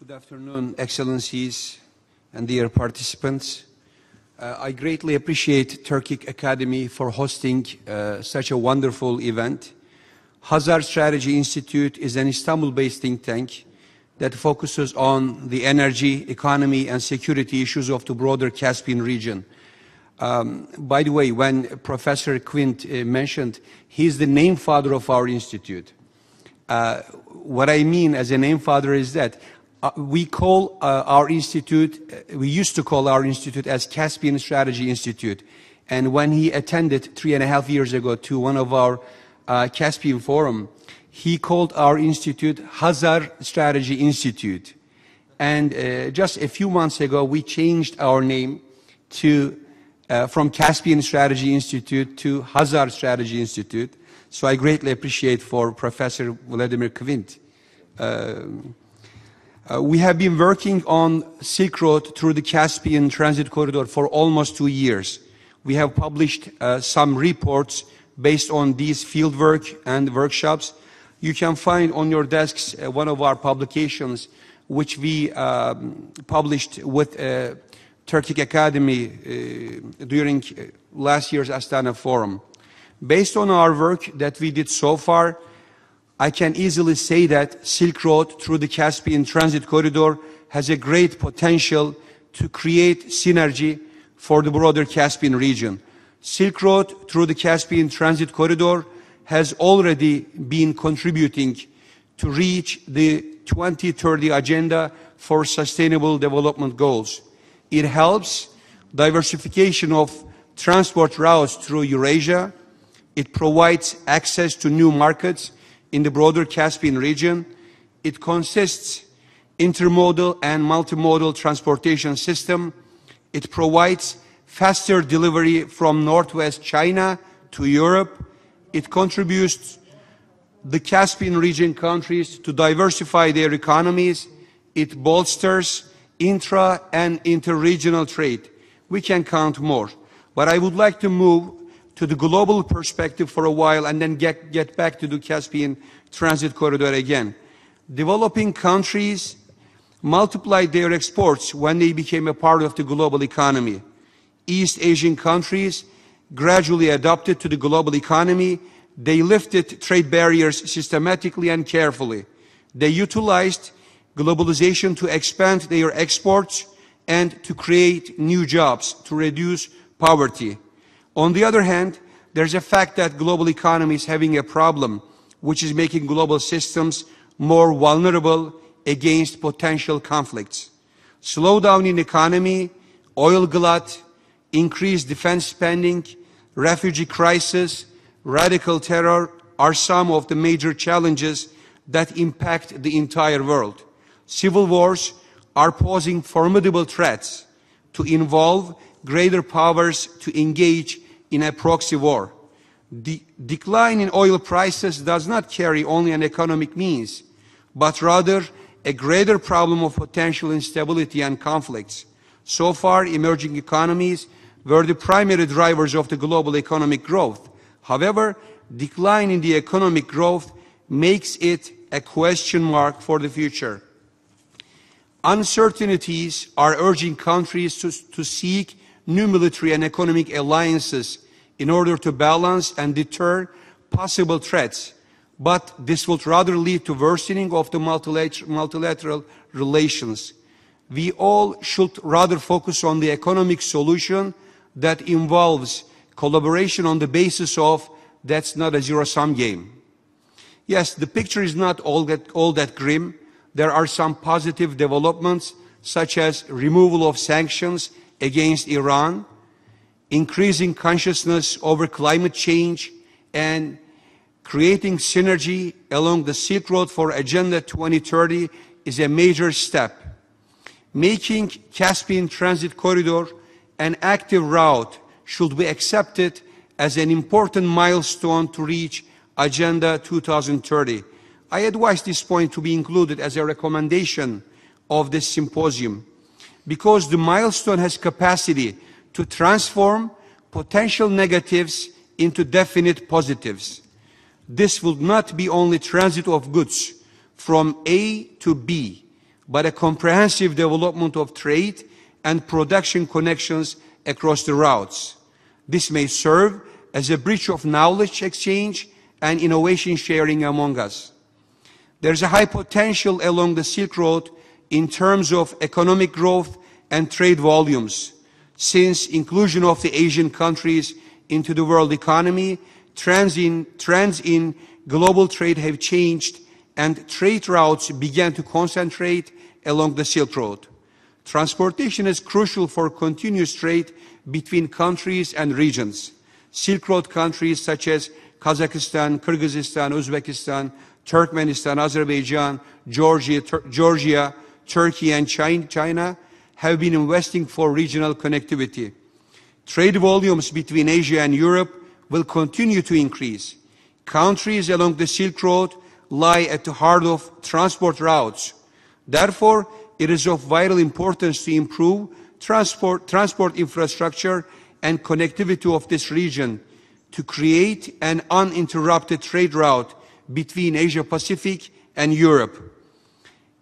Good afternoon, Excellencies and dear participants. I greatly appreciate Turkic Academy for hosting such a wonderful event. Hazar Strategy Institute is an Istanbul-based think tank that focuses on the energy, economy, and security issues of the broader Caspian region. By the way, when Professor Quint mentioned, he's the name father of our institute. What I mean as a name father is that we call our institute, we used to call our institute as Caspian Strategy Institute. And when he attended 3.5 years ago to one of our Caspian forum, he called our institute Hazar Strategy Institute. And just a few months ago, we changed our name to from Caspian Strategy Institute to Hazar Strategy Institute. So I greatly appreciate for Professor Vladimir Quint. We have been working on Silk Road through the Caspian Transit Corridor for almost 2 years. We have published some reports based on these fieldwork and workshops. You can find on your desks one of our publications which we published with Turkic Academy during last year's Astana Forum. Based on our work that we did so far, I can easily say that Silk Road through the Caspian Transit Corridor has a great potential to create synergy for the broader Caspian region. Silk Road through the Caspian Transit Corridor has already been contributing to reach the 2030 Agenda for Sustainable Development Goals. It helps diversification of transport routes through Eurasia. It provides access to new markets in the broader Caspian region. It consists intermodal and multimodal transportation system. It provides faster delivery from Northwest China to Europe. It contributes the Caspian region countries to diversify their economies. It bolsters intra and interregional trade. We can count more. But I would like to move to the global perspective for a while and then get back to the Caspian Transit Corridor again. Developing countries multiplied their exports when they became a part of the global economy. East Asian countries gradually adapted to the global economy. They lifted trade barriers systematically and carefully. They utilized globalization to expand their exports and to create new jobs, to reduce poverty. On the other hand, there's a fact that global economy is having a problem, which is making global systems more vulnerable against potential conflicts. Slowdown in economy, oil glut, increased defense spending, refugee crisis, radical terror are some of the major challenges that impact the entire world. Civil wars are posing formidable threats to involve greater powers to engage in a proxy war. The decline in oil prices does not carry only an economic means, but rather a greater problem of potential instability and conflicts. So far, emerging economies were the primary drivers of the global economic growth. However, decline in the economic growth makes it a question mark for the future. Uncertainties are urging countries to seek new military and economic alliances in order to balance and deter possible threats. But this would rather lead to worsening of the multilateral relations. We all should rather focus on the economic solution that involves collaboration on the basis of that's not a zero-sum game. Yes, the picture is not all that grim. There are some positive developments, such as removal of sanctions against Iran, increasing consciousness over climate change, and creating synergy along the Silk Road for Agenda 2030 is a major step. Making Caspian Transit Corridor an active route should be accepted as an important milestone to reach Agenda 2030. I advise this point to be included as a recommendation of this symposium, because the milestone has capacity to transform potential negatives into definite positives. This will not be only transit of goods from A to B, but a comprehensive development of trade and production connections across the routes. This may serve as a bridge of knowledge exchange and innovation sharing among us. There is a high potential along the Silk Road in terms of economic growth and trade volumes. Since inclusion of the Asian countries into the world economy, trends in global trade have changed and trade routes began to concentrate along the Silk Road. Transportation is crucial for continuous trade between countries and regions. Silk Road countries such as Kazakhstan, Kyrgyzstan, Uzbekistan, Turkmenistan, Azerbaijan, Georgia, Turkey, and China have been investing for regional connectivity. Trade volumes between Asia and Europe will continue to increase. Countries along the Silk Road lie at the heart of transport routes. Therefore, it is of vital importance to improve transport infrastructure and connectivity of this region to create an uninterrupted trade route between Asia-Pacific and Europe.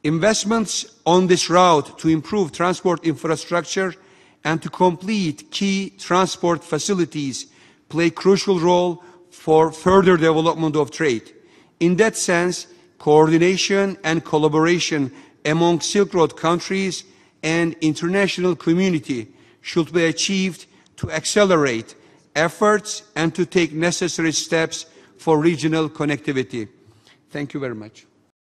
Investments on this route to improve transport infrastructure and to complete key transport facilities play a crucial role for further development of trade. In that sense, coordination and collaboration among Silk Road countries and international community should be achieved to accelerate efforts and to take necessary steps for regional connectivity. Thank you very much.